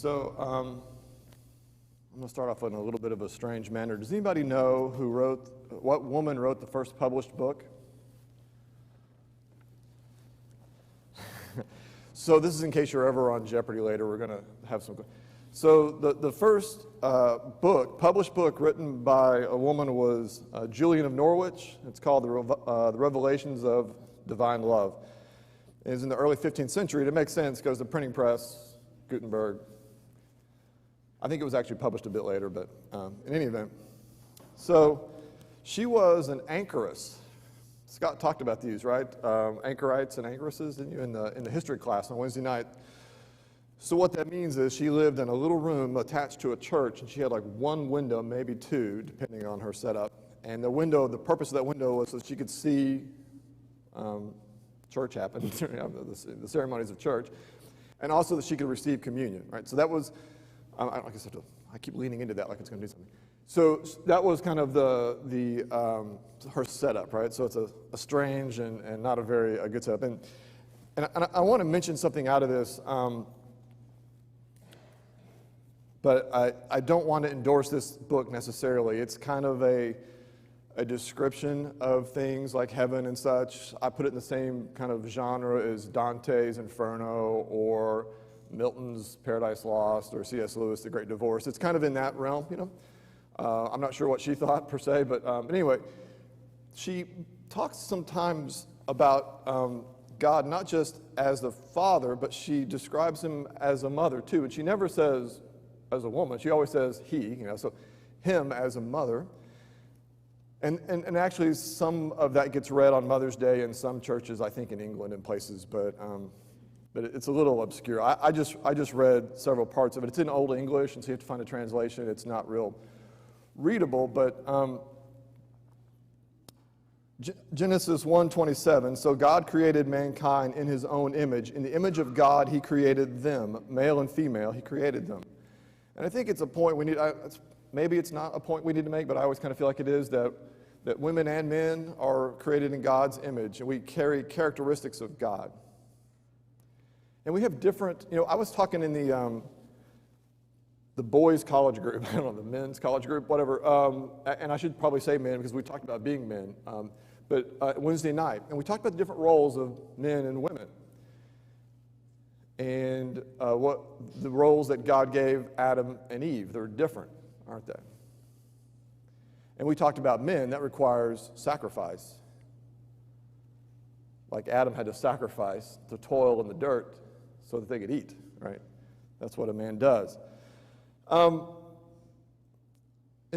I'm going to start off in a little bit of a strange manner. Does anybody know what woman wrote the first published book? So this is in case you're ever on Jeopardy later. We're going to have some. So the first published book written by a woman was Julian of Norwich. It's called The Revelations of Divine Love. It was in the early 15th century. It makes sense because the printing press, Gutenberg. I think it was actually published a bit later, but in any event. So she was an anchoress. Scott talked about these, right? Anchorites and anchoresses, didn't you, in the history class on Wednesday night. So what that means is she lived in a little room attached to a church, and she had like one window, maybe two, depending on her setup. And the purpose of that window was so she could see church happen, the ceremonies of church, and also that she could receive communion, right? So that was, I guess I keep leaning into that like it's going to do something. So that was kind of her setup, right? So it's a strange and not a very good setup. And I want to mention something out of this, but I don't want to endorse this book necessarily. It's kind of a description of things like heaven and such. I put it in the same kind of genre as Dante's Inferno or Milton's Paradise Lost or C.S. Lewis' The Great Divorce. It's kind of in that realm, you know. I'm not sure what she thought per se, but anyway, she talks sometimes about God not just as the Father, but she describes him as a mother too. And she never says as a woman. She always says he, you know, so him as a mother. And actually some of that gets read on Mother's Day in some churches, I think in England and places, but it's a little obscure. I just read several parts of it. It's in Old English, and so you have to find a translation. It's not real readable, but Genesis 1:27, so God created mankind in his own image. In the image of God, he created them, male and female, he created them. And I think it's a point we need, maybe it's not a point we need to make, but I always kind of feel like it is, that women and men are created in God's image, and we carry characteristics of God. And we have different, you know, I was talking in the boys' college group, I don't know, the men's college group, whatever, and I should probably say men because we talked about being men, but Wednesday night, and we talked about the different roles of men and women, and what the roles that God gave Adam and Eve. They're different, aren't they? And we talked about men, that requires sacrifice. Like Adam had to sacrifice to toil in the dirt so that they could eat, right? That's what a man does. And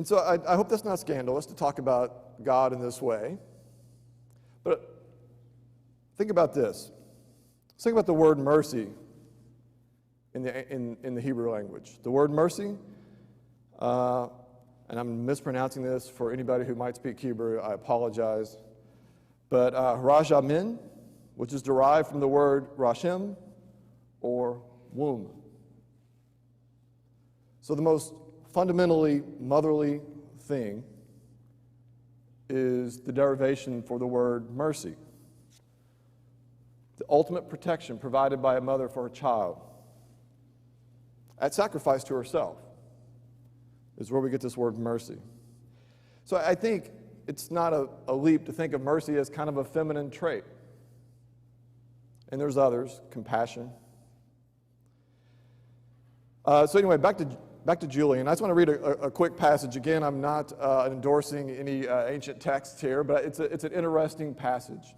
so I hope that's not scandalous to talk about God in this way. But think about this. Let's think about the word mercy in the Hebrew language. The word mercy, and I'm mispronouncing this for anybody who might speak Hebrew, I apologize. But rajamin, which is derived from the word rashem, or womb. So the most fundamentally motherly thing is the derivation for the word mercy. The ultimate protection provided by a mother for her child at sacrifice to herself is where we get this word mercy. So I think it's not a leap to think of mercy as kind of a feminine trait. And there's others, compassion. So anyway, back to Julian. I just want to read a quick passage. Again, I'm not endorsing any ancient texts here, but it's an interesting passage.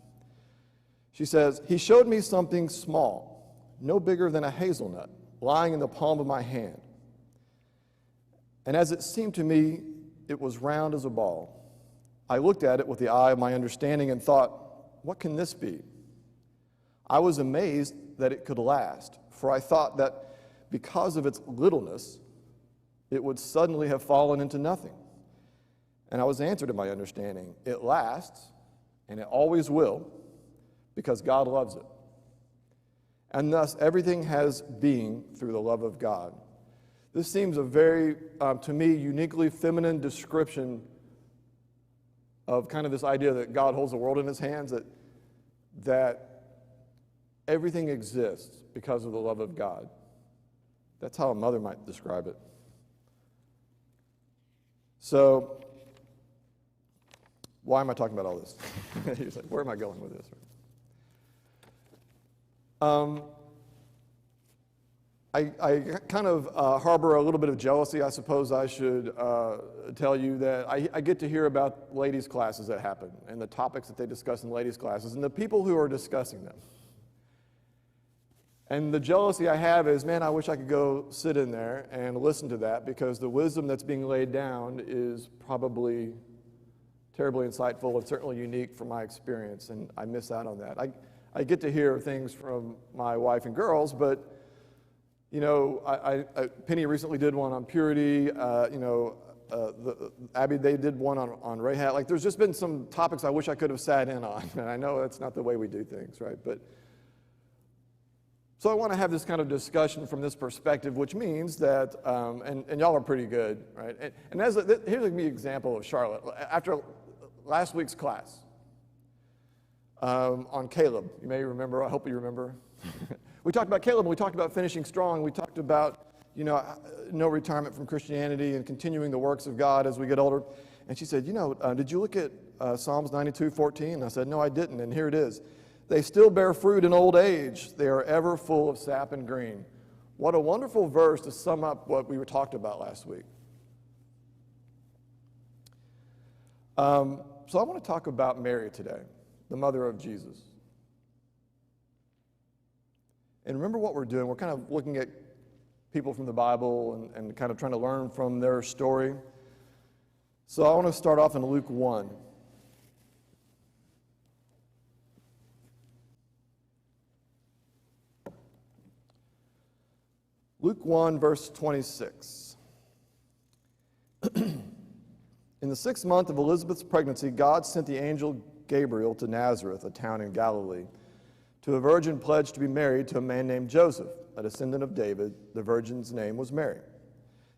She says, "He showed me something small, no bigger than a hazelnut, lying in the palm of my hand. And as it seemed to me, it was round as a ball. I looked at it with the eye of my understanding and thought, what can this be? I was amazed that it could last, for I thought that because of its littleness, it would suddenly have fallen into nothing. And I was answered in my understanding, it lasts, and it always will, because God loves it. And thus, everything has being through the love of God." This seems a very, to me, uniquely feminine description of kind of this idea that God holds the world in his hands, that everything exists because of the love of God. That's how a mother might describe it. So, why am I talking about all this? He's like, where am I going with this? I kind of harbor a little bit of jealousy. I suppose I should tell you that I get to hear about ladies' classes that happen and the topics that they discuss in ladies' classes and the people who are discussing them. And the jealousy I have is, man, I wish I could go sit in there and listen to that, because the wisdom that's being laid down is probably terribly insightful and certainly unique from my experience, and I miss out on that. I get to hear things from my wife and girls, but, you know, Penny recently did one on purity, Abby, they did one on Rahab. Like, there's just been some topics I wish I could have sat in on, and I know that's not the way we do things, right? But so I want to have this kind of discussion from this perspective, which means that, and y'all are pretty good, right? And here's an example of Charlotte. After last week's class on Caleb, you may remember, I hope you remember. We talked about Caleb, and we talked about finishing strong. We talked about, you know, no retirement from Christianity and continuing the works of God as we get older. And she said, you know, did you look at Psalms 92:14? And I said, no, I didn't, and here it is. They still bear fruit in old age. They are ever full of sap and green. What a wonderful verse to sum up what we were talked about last week. So I want to talk about Mary today, the mother of Jesus. And remember what we're doing. We're kind of looking at people from the Bible and kind of trying to learn from their story. So I want to start off in Luke 1. Luke 1, verse 26. In the 6th month of Elizabeth's pregnancy, God sent the angel Gabriel to Nazareth, a town in Galilee, to a virgin pledged to be married to a man named Joseph, a descendant of David. The virgin's name was Mary.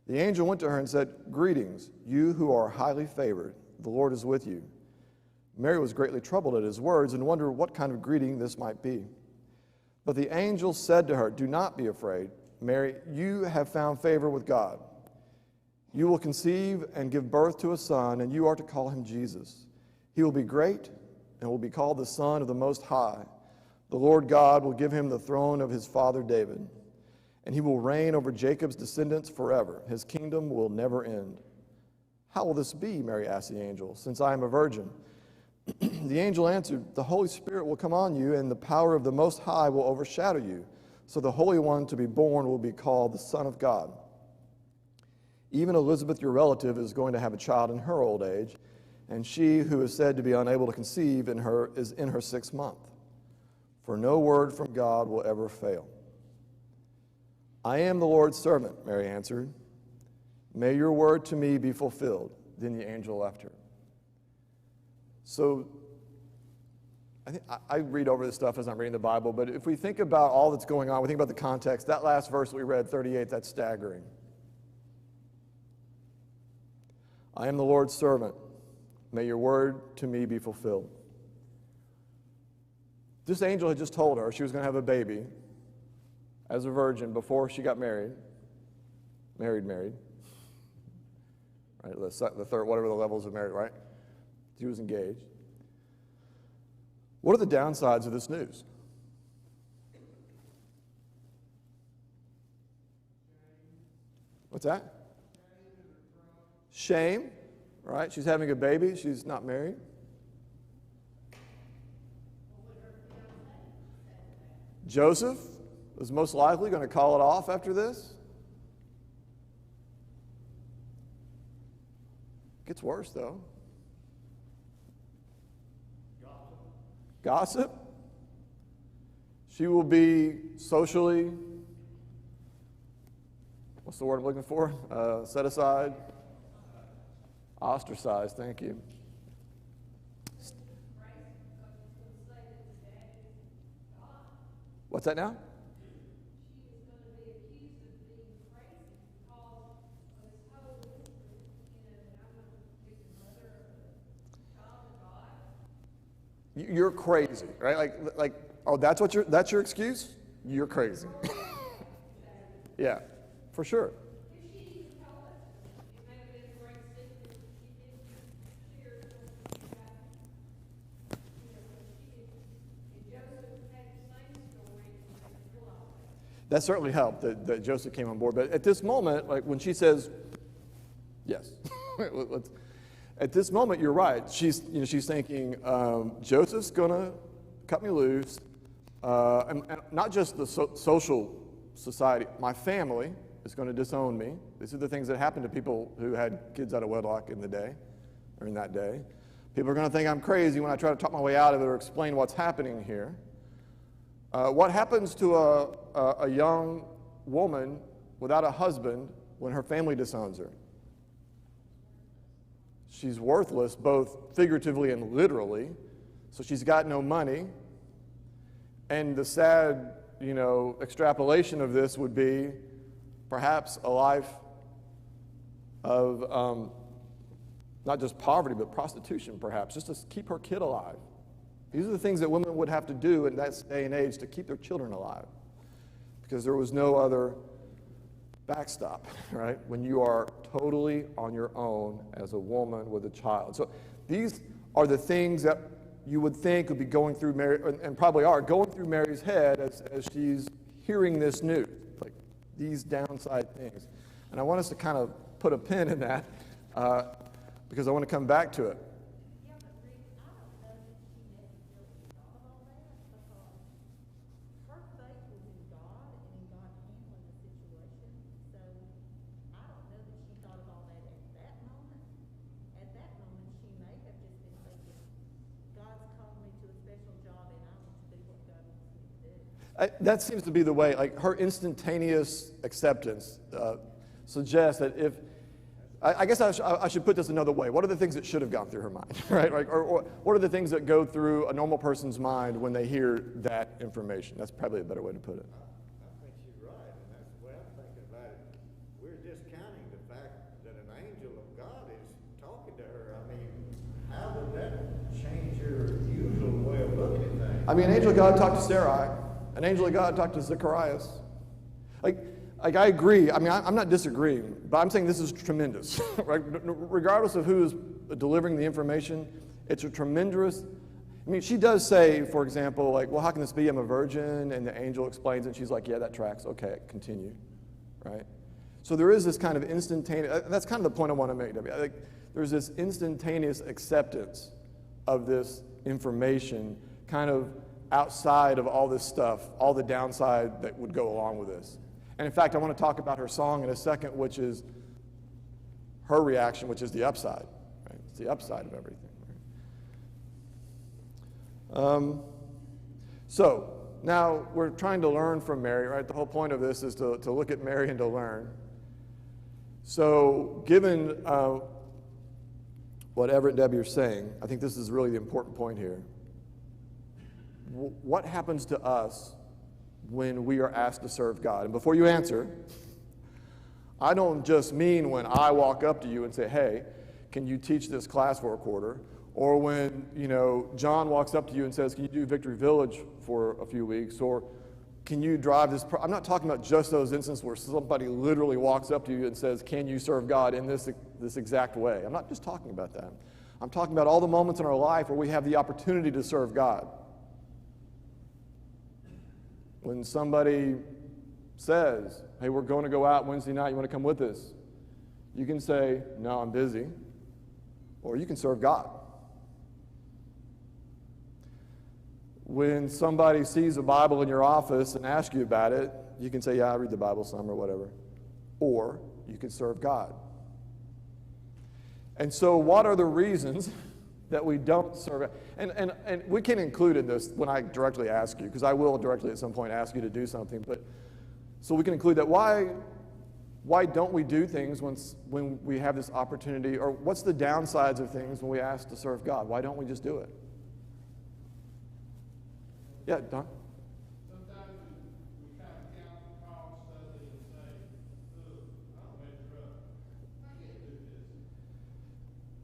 The angel went to her and said, "Greetings, you who are highly favored. The Lord is with you." Mary was greatly troubled at his words and wondered what kind of greeting this might be. But the angel said to her, "Do not be afraid, Mary, you have found favor with God. You will conceive and give birth to a son, and you are to call him Jesus. He will be great and will be called the Son of the Most High. The Lord God will give him the throne of his father David, and he will reign over Jacob's descendants forever. His kingdom will never end." "How will this be?" Mary asked the angel, "since I am a virgin?" The angel answered, "The Holy Spirit will come on you, and the power of the Most High will overshadow you. So the Holy One to be born will be called the Son of God. Even Elizabeth, your relative, is going to have a child in her old age, and she who is said to be unable to conceive is in her 6th month. For no word from God will ever fail." "I am the Lord's servant," Mary answered. "May your word to me be fulfilled." Then the angel left her. So I read over this stuff as I'm reading the Bible, but if we think about all that's going on, we think about the context, that last verse that we read, 38, that's staggering. "I am the Lord's servant. May your word to me be fulfilled." This angel had just told her she was going to have a baby as a virgin before she got married. Married. Right, the third, whatever the levels of married, right? She was engaged. What are the downsides of this news? What's that? Shame, right? She's having a baby. She's not married. Joseph is most likely going to call it off after this. Gets worse, though. Gossip. She will be socially, what's the word I'm looking for? Set aside. Ostracized, thank you. What's that now? You're crazy, right? Like, oh, that's your excuse? You're crazy. Yeah. for sure. That certainly helped that Joseph came on board. But at this moment, like when she says, yes, at this moment, you're right. She's thinking, Joseph's going to cut me loose. And not just the social society, my family is going to disown me. These are the things that happen to people who had kids out of wedlock in that day. People are going to think I'm crazy when I try to talk my way out of it or explain what's happening here. What happens to a young woman without a husband when her family disowns her? She's worthless, both figuratively and literally. So she's got no money. And the sad, extrapolation of this would be perhaps a life of not just poverty, but prostitution, perhaps, just to keep her kid alive. These are the things that women would have to do in that day and age to keep their children alive, because there was no other backstop, right? When you are totally on your own as a woman with a child. So these are the things that you would think would be going through Mary, and probably are going through Mary's head as she's hearing this news, like these downside things. And I want us to kind of put a pin in that because I want to come back to it. That seems to be the way, like her instantaneous acceptance suggests that if, I guess I should put this another way. What are the things that should have gone through her mind, right? Or what are the things that go through a normal person's mind when they hear that information? That's probably a better way to put it. I think she's right, and that's the way I'm thinking about it. We're discounting the fact that an angel of God is talking to her. I mean, how would that change your usual way of looking at things? I mean, an angel of God talked to Sarai. An angel of God talked to Zacharias. Like I agree. I mean, I'm not disagreeing, but I'm saying this is tremendous. Right? Regardless of who is delivering the information, it's a tremendous. I mean, she does say, for example, like, well, how can this be? I'm a virgin, and the angel explains, and she's like, yeah, that tracks. Okay, continue. Right? So there is this kind of instantaneous. That's kind of the point I want to make. Like, there's this instantaneous acceptance of this information, kind of outside of all this stuff, all the downside that would go along with this. And in fact, I want to talk about her song in a second, which is her reaction, which is the upside. Right? It's the upside of everything. Right? So now we're trying to learn from Mary, right? The whole point of this is to look at Mary and to learn. So given what Everett and Debbie are saying, I think this is really the important point here. What happens to us when we are asked to serve God? And before you answer, I don't just mean when I walk up to you and say, hey, can you teach this class for a quarter? Or when, John walks up to you and says, can you do Victory Village for a few weeks? Or can you drive this? I'm not talking about just those instances where somebody literally walks up to you and says, can you serve God in this exact way? I'm not just talking about that. I'm talking about all the moments in our life where we have the opportunity to serve God. When somebody says, hey, we're going to go out Wednesday night, you want to come with us? You can say, no, I'm busy. Or you can serve God. When somebody sees a Bible in your office and asks you about it, you can say, yeah, I read the Bible some or whatever. Or you can serve God. And so what are the reasons that we don't serve? And we can include in this when I directly ask you, because I will directly at some point ask you to do something. But so we can include that. Why don't we do things when we have this opportunity? Or what's the downsides of things when we ask to serve God? Why don't we just do it? Yeah, Don? Sometimes we kind of count the cost of it and say, look, I don't measure up. I can't do this.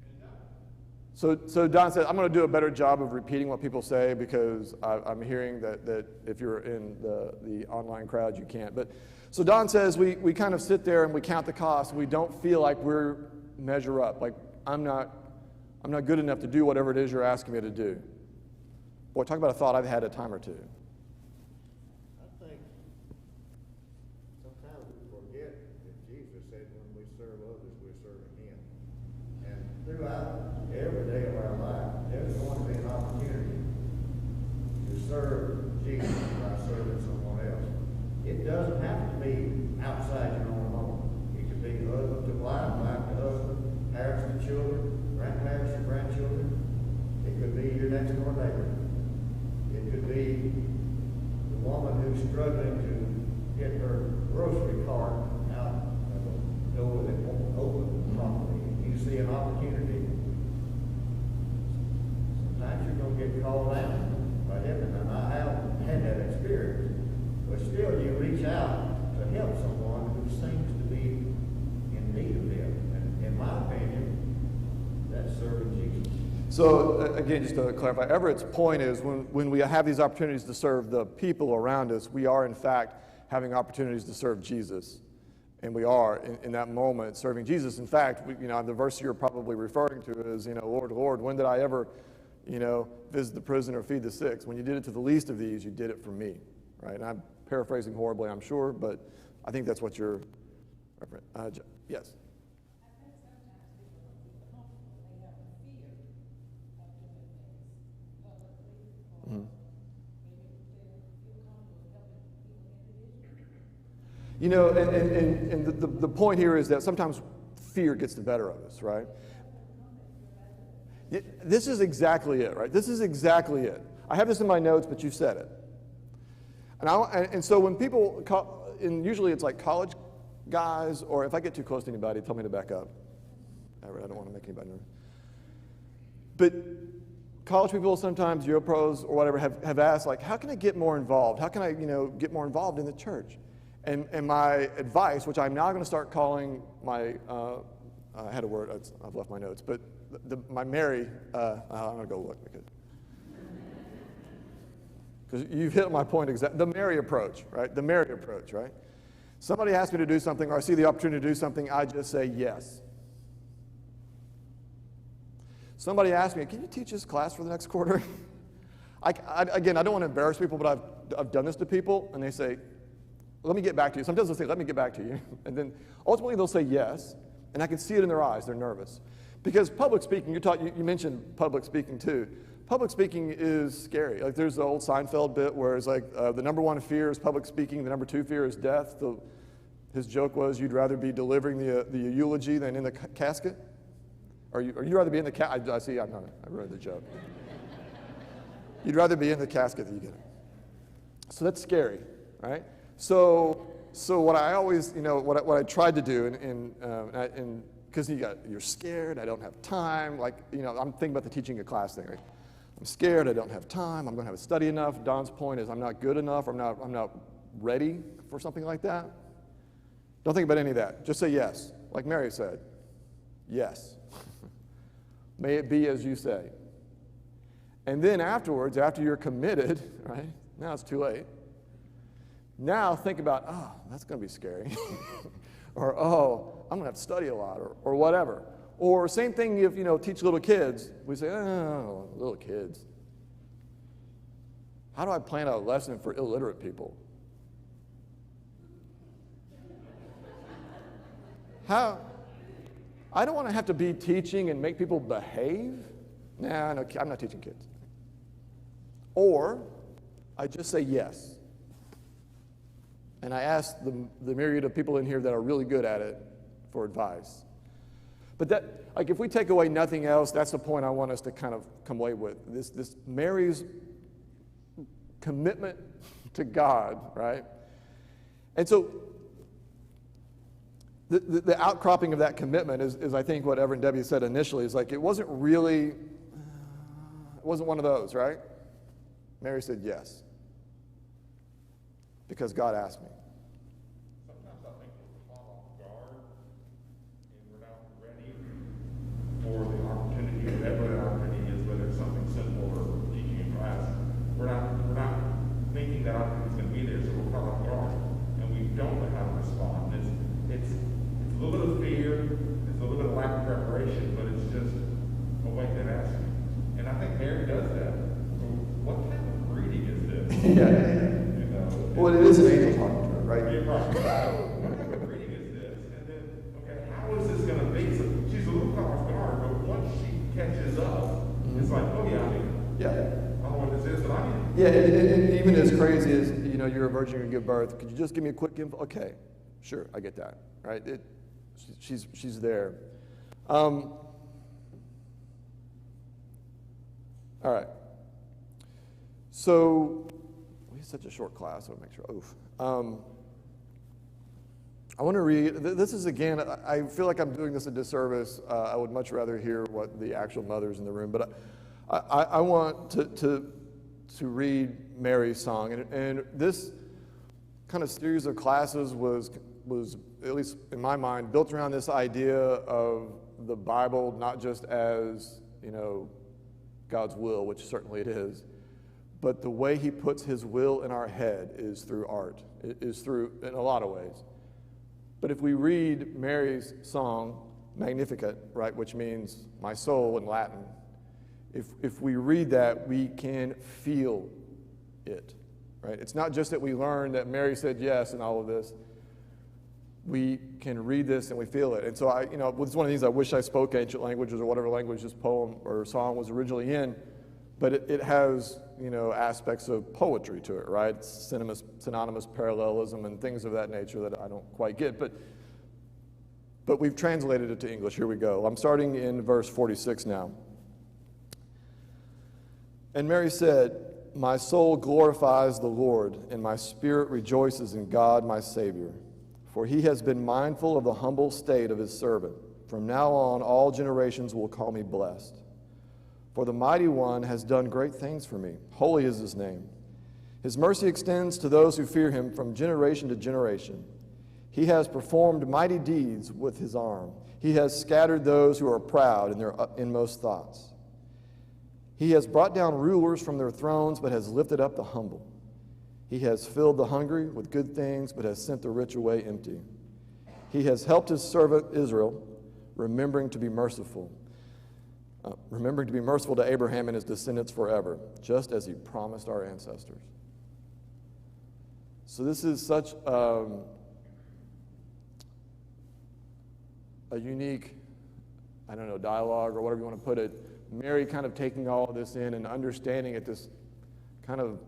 And don't. So Don said, I'm going to do a better job of repeating what people say because I'm hearing that if you're in the online crowd, you can't. But So Don says we kind of sit there and we count the cost. We don't feel like we're measure up. Like I'm not good enough to do whatever it is you're asking me to do. Boy, talk about a thought I've had a time or two. I think sometimes we forget that Jesus said when we serve others, we're serving Him. And throughout every day of our life, there's going to be an opportunity to serve Jesus by serving someone else. It doesn't have to be outside your own home. It could be husband to wife, wife to husband, parents to children, grandparents to grandchildren. It could be your next door neighbor. It could be the woman who's struggling to get her grocery cart out of a door that won't open properly. You see an opportunity. Sometimes you're going to get called out by heaven, and I have had that experience. But still, you reach out to help someone who seems to be in need of help. And in my opinion, that's serving Jesus. So again, just to clarify, Everett's point is when we have these opportunities to serve the people around us, we are in fact having opportunities to serve Jesus. And we are in that moment serving Jesus. In fact, the verse you're probably referring to is, Lord, Lord, when did I ever, visit the prison or feed the sick? When you did it to the least of these, you did it for me, right? And I'm paraphrasing horribly, I'm sure, but I think that's what you're referring. Yes. Mm-hmm. And the point here is that sometimes fear gets the better of us, right? This is exactly it, right? This is exactly it. I have this in my notes, but you said it. And so when people, and usually it's like college guys, or if I get too close to anybody, tell me to back up. I don't want to make anybody nervous. But college people, sometimes Europros or whatever, have asked, like, how can I get more involved? How can I, get more involved in the church? And my advice, which I'm now going to start calling my, I had a word, I've left my notes, but my Mary, I'm going to go look because you've hit my point exactly. The Mary approach, right? The Mary approach, right? Somebody asks me to do something, or I see the opportunity to do something, I just say yes. Somebody asks me, can you teach this class for the next quarter? Again, I don't want to embarrass people, but I've done this to people, and they say, let me get back to you. Sometimes they'll say, let me get back to you. And then ultimately they'll say yes, and I can see it in their eyes. They're nervous. Because public speaking, you mentioned public speaking too. Public speaking is scary. Like there's the old Seinfeld bit where it's like the number one fear is public speaking, the number two fear is death. His joke was you'd rather be delivering the eulogy than in the casket? Or you'd rather be in the casket? I see, I read the joke. You'd rather be in the casket than you get it. So that's scary, right? So what I always, what I tried to do, and because you're scared, I don't have time. Like, I'm thinking about the teaching a class thing. Right? I'm scared, I don't have time. I'm going to have to study enough. Don's point is I'm not good enough. I'm not ready for something like that. Don't think about any of that. Just say yes, like Mary said. Yes. May it be as you say. And then afterwards, after you're committed, right? Now it's too late. Now think about, oh, that's going to be scary. Or, oh, I'm going to have to study a lot, or whatever. Or same thing if, teach little kids. We say, oh, little kids. How do I plan a lesson for illiterate people? How? I don't want to have to be teaching and make people behave. Nah, no, I'm not teaching kids. Or I just say yes. And I ask the myriad of people in here that are really good at it for advice. But that, like, if we take away nothing else, that's the point I want us to kind of come away with. This Mary's commitment to God, right? And so the outcropping of that commitment is I think what Ever and Debbie said initially, is like it wasn't really, it wasn't one of those, right? Mary said yes. Because God asked me. Sometimes I think we're caught off guard and we're not ready for the opportunity, whatever the opportunity is, whether it's something simple or teaching in class. We're not thinking that opportunity is going to be there, so we're caught off guard. And we don't know how to You know? Well, it is an angel talking to her, right? Yeah, right. What reading is this? And then, okay, how is this going to be? So she's a little off guard, but once she catches up, it's like, oh yeah, I mean, Yeah. I don't know what this is, but I mean, Yeah, and even as crazy as, you're a virgin and give birth, could you just give me a quick info? Okay, sure, I get that, right? She's there. All right. So, we have such a short class, so I'll make sure. Oof. I want to read, this is again, I feel like I'm doing this a disservice. I would much rather hear what the actual mother's in the room, but I want to read Mary's song. And this kind of series of classes was, at least in my mind, built around this idea of the Bible, not just as, God's will, which certainly it is, but the way he puts his will in our head is through art, is through, in a lot of ways. But if we read Mary's song, Magnificat, right, which means my soul in Latin, if we read that, we can feel it, right? It's not just that we learn that Mary said yes and all of this. We can read this and we feel it. And so it's one of these, I wish I spoke ancient languages or whatever language this poem or song was originally in, but it has, aspects of poetry to it, right? It's synonymous parallelism and things of that nature that I don't quite get, but we've translated it to English. Here we go. I'm starting in verse 46 now. And Mary said, my soul glorifies the Lord, and my spirit rejoices in God my Savior. For he has been mindful of the humble state of his servant. From now on, all generations will call me blessed. For the Mighty One has done great things for me. Holy is his name. His mercy extends to those who fear him from generation to generation. He has performed mighty deeds with his arm. He has scattered those who are proud in their inmost thoughts. He has brought down rulers from their thrones, but has lifted up the humble. He has filled the hungry with good things, but has sent the rich away empty. He has helped his servant Israel, remembering to be merciful to Abraham and his descendants forever, just as he promised our ancestors. So this is such a unique, dialogue or whatever you want to put it. Mary kind of taking all of this in and understanding at this kind of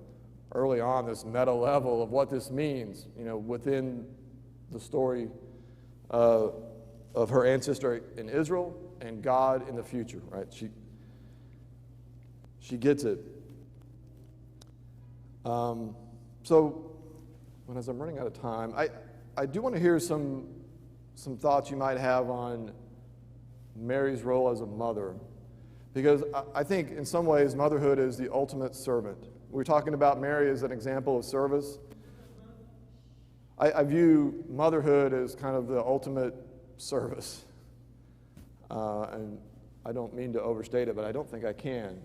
early on, this meta level of what this means, within the story of her ancestor in Israel and God in the future, right? She gets it. So, as I'm running out of time, I do want to hear some thoughts you might have on Mary's role as a mother, because I think in some ways motherhood is the ultimate servant. We're talking about Mary as an example of service. I view motherhood as kind of the ultimate service. And I don't mean to overstate it, but I don't think I can.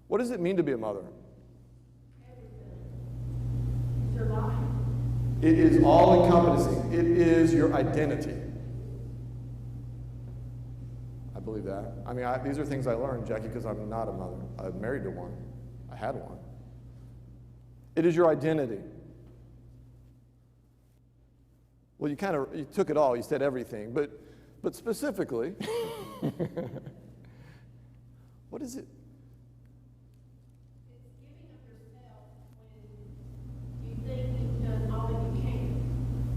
What does it mean to be a mother? Everything. It's your life. It is all-encompassing. It is your identity. I believe that. I mean, these are things I learned, Jackie, because I'm not a mother. I'm married to one. I had one. It is your identity. Well, you took it all. You said everything, but specifically, what is it? It's giving of yourself when you think you've done all that you can.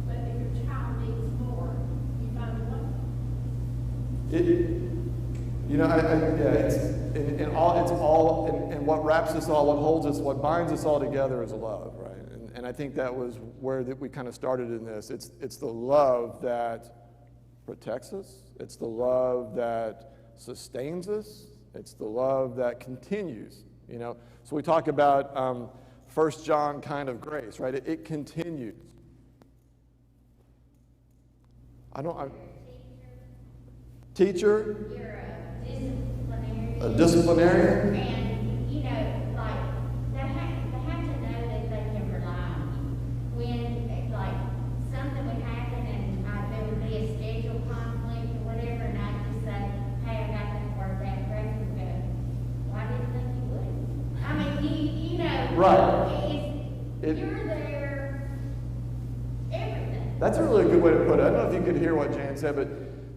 But if your child needs more, you find a way. And what wraps us all, what holds us, what binds us all together is love, right? And I think that was where we kind of started in this. It's the love that protects us. It's the love that sustains us. It's the love that continues, So we talk about 1 John kind of grace, right? It continues. Teacher? You're a disciplinarian. A disciplinarian? And, they have to know that they can rely on you. When, something would happen and there would be a schedule conflict or whatever, and I'd just say, hey, I got that word back. Grace would go, well, I didn't think you would. I mean, Right. It's You're there, everything. That's a really good way to put it. I don't know if you could hear what Jan said,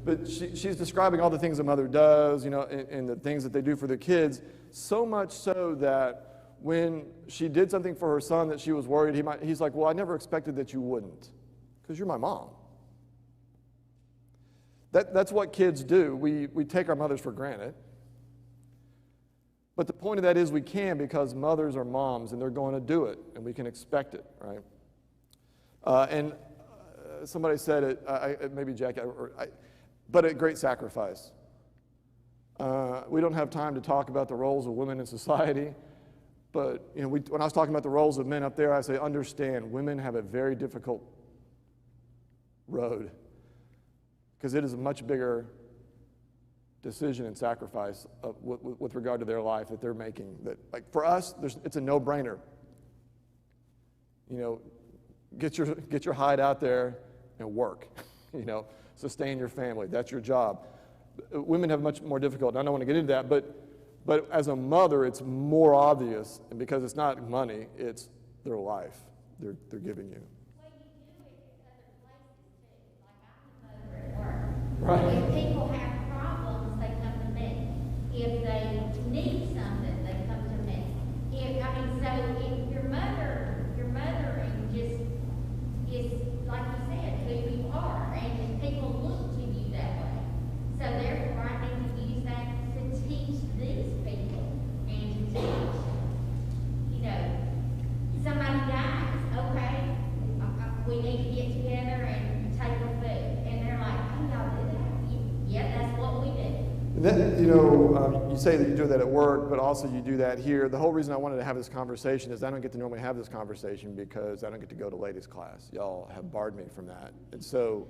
but she's describing all the things a mother does, and the things that they do for their kids, so much so that when she did something for her son that she was worried he's like, well, I never expected that you wouldn't, because you're my mom. That's what kids do. We take our mothers for granted. But the point of that is we can, because mothers are moms, and they're going to do it, and we can expect it, right? Somebody said it, maybe Jack, but at great sacrifice. We don't have time to talk about the roles of women in society, but when I was talking about the roles of men up there, I say, understand, women have a very difficult road, because it is a much bigger decision and sacrifice with regard to their life that they're making. That, like, for us, it's a no-brainer. Get your hide out there and work. Sustain your family. That's your job. Women have much more difficult. I don't want to get into that, but as a mother, it's more obvious, and because it's not money, it's their life they're giving you. Well, you do it in other places too. Like, I'm a mother at work. Right. If people have problems, they come to me. If they need something, they come to me. So if your mothering just is, like you said, who you are, and people look to you that way. So therefore, I need to use that to teach these people, and to teach, somebody dies, okay, we need to get together and take the food. And they're like, oh, y'all do that? Yeah, that's what we do. You say that you do that at work, but also you do that here. The whole reason I wanted to have this conversation is I don't get to normally have this conversation because I don't get to go to ladies' class. Y'all have barred me from that. And so,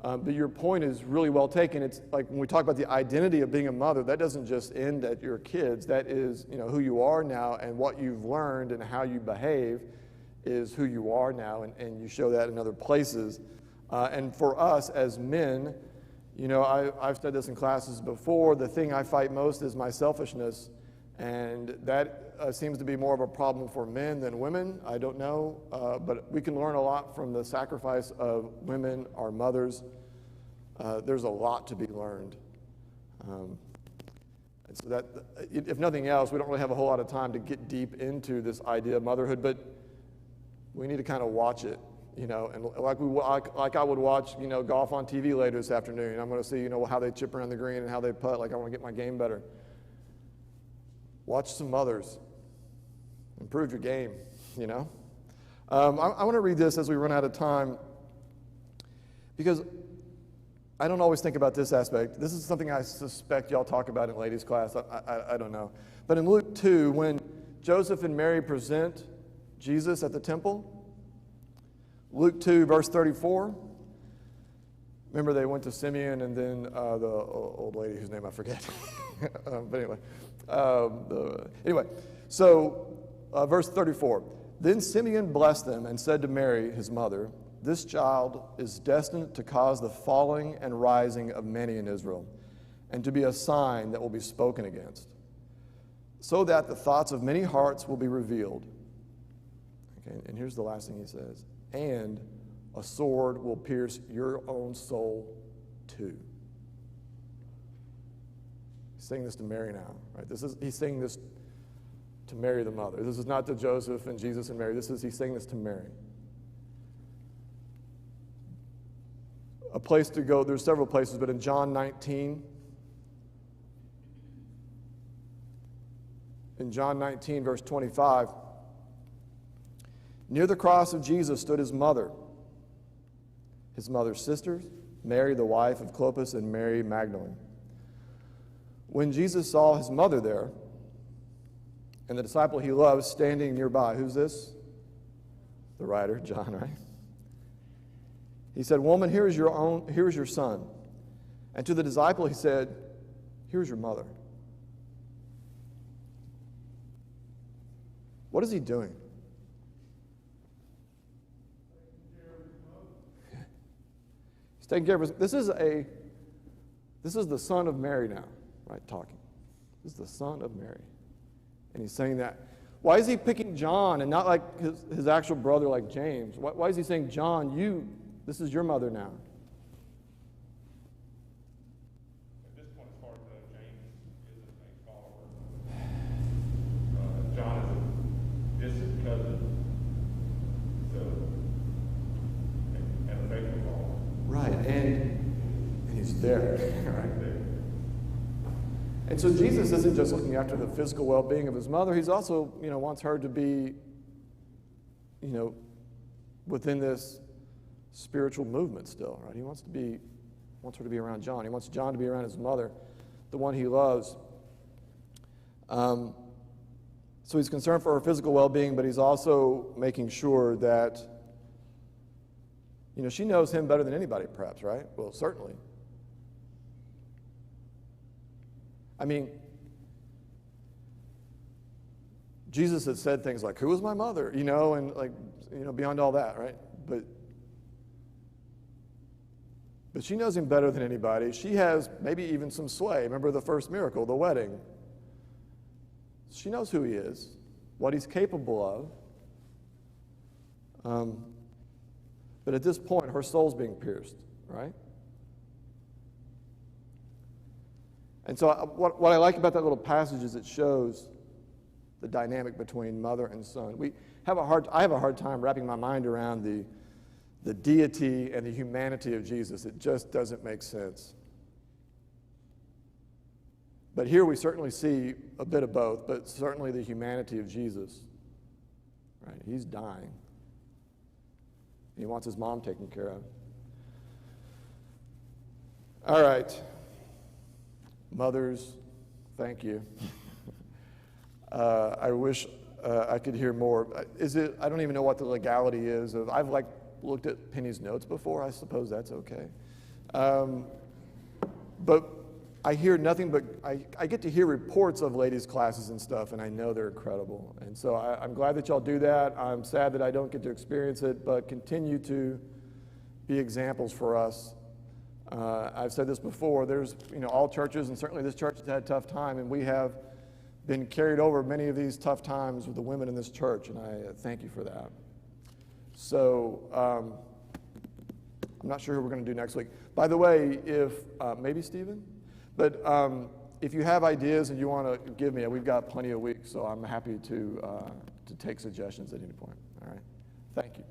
but your point is really well taken. It's like when we talk about the identity of being a mother, that doesn't just end at your kids. That is, who you are now, and what you've learned and how you behave is who you are now, and you show that in other places. And for us as men, I've said this in classes before, the thing I fight most is my selfishness, and that seems to be more of a problem for men than women. I don't know, but we can learn a lot from the sacrifice of women, our mothers. There's a lot to be learned. And so that, if nothing else, we don't really have a whole lot of time to get deep into this idea of motherhood, but we need to kind of watch it. And like I would watch, golf on TV later this afternoon. I'm going to see, how they chip around the green and how they putt. Like, I want to get my game better. Watch some mothers. Improve your game, I want to read this as we run out of time, because I don't always think about this aspect. This is something I suspect y'all talk about in ladies' class. I don't know. But in Luke 2, when Joseph and Mary present Jesus at the temple, Luke 2, verse 34. Remember, they went to Simeon and then the old lady whose name I forget. But anyway. So verse 34. Then Simeon blessed them and said to Mary, his mother, "This child is destined to cause the falling and rising of many in Israel, and to be a sign that will be spoken against, so that the thoughts of many hearts will be revealed." Okay, and here's the last thing he says. "And a sword will pierce your own soul too." He's saying this to Mary now, right? He's saying this to Mary the mother. This is not to Joseph and Jesus and Mary. He's saying this to Mary. A place to go, there's several places, but in John 19, verse 25, near the cross of Jesus stood his mother's sisters, Mary, the wife of Clopas, and Mary Magdalene. When Jesus saw his mother there, and the disciple he loved standing nearby, who's this? The writer, John, right? He said, "Woman, here is your son." And to the disciple he said, "Here's your mother." What is he doing? He's taking care of his. This is the son of Mary now, right? Talking. This is the son of Mary. And he's saying that. Why is he picking John and not like his actual brother like James? Why is he saying, John, this is your mother now? At this point, as far as James isn't a follower, John is a distant cousin, so, and a faithful follower. Right, and he's there. Right there. And so Jesus isn't just looking after the physical well-being of his mother. He's also, wants her to be, within this spiritual movement still, right? He wants her to be around John. He wants John to be around his mother, the one he loves. So he's concerned for her physical well-being, but he's also making sure that, she knows him better than anybody, perhaps, right? Well, certainly. I mean, Jesus had said things like, who is my mother? And beyond all that, right? But she knows him better than anybody. She has maybe even some sway. Remember the first miracle, the wedding. She knows who he is, what he's capable of. But at this point, her soul's being pierced, right? And so what I like about that little passage is it shows the dynamic between mother and son. I have a hard time wrapping my mind around the deity and the humanity of Jesus. It just doesn't make sense. But here we certainly see a bit of both, but certainly the humanity of Jesus. Right? He's dying. He wants his mom taken care of. All right. Mothers, thank you. I wish I could hear more. I don't even know what the legality is. I've looked at Penny's notes before. I suppose that's okay. But I hear nothing but, I get to hear reports of ladies' classes and stuff, and I know they're incredible. And so I'm glad that y'all do that. I'm sad that I don't get to experience it, but continue to be examples for us. I've said this before, there's, all churches, and certainly this church has had a tough time, and we have been carried over many of these tough times with the women in this church, and I thank you for that. So, I'm not sure who we're going to do next week. By the way, maybe Stephen? But if you have ideas and you want to give me, we've got plenty of weeks, so I'm happy to take suggestions at any point. All right? Thank you.